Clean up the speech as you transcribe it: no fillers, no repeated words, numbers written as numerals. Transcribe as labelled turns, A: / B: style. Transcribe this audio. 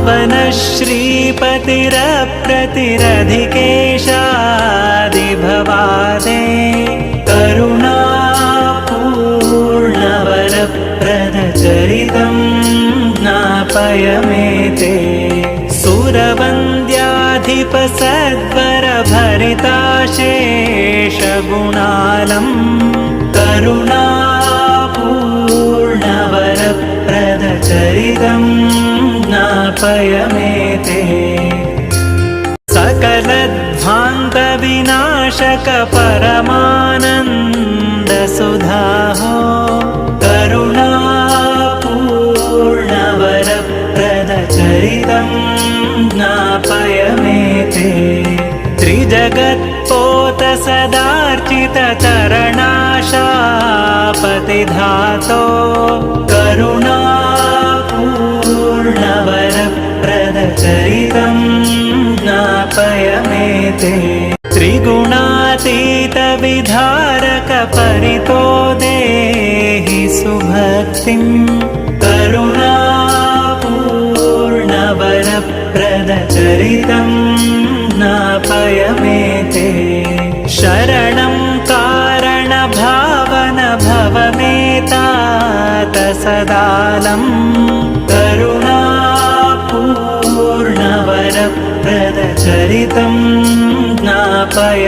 A: पावनश्रीपतिरप्रतिरधिकेशादिभवादे करुणापूर्णवरप्रदचरितं ज्ञापय मे ते सुरवन्द्याधिपसद्वरभरिताशेषगुणालं करुणापूर्णवरप्रदचरितं ज्ञापय मे ते सकलध्वान्तविनाशकपरमानन्दसुधाहो करुणापूर्णवरप्रदचरितं ज्ञापय मे ते त्रिजगत्पोतसदार्चिततरणाशापतिधातो करुणापूर्णवरप्रदचरितं ज्ञापय मे ते त्रिगुणातीतविधारकपरितो देहि सुभक्तिं करुणापूर्णवरप्रदचरितं ज्ञापय मे ते शरणं कारणभावन भवमेतातसदालं करुणापूर्णवरप्रदचरितं ज्ञापय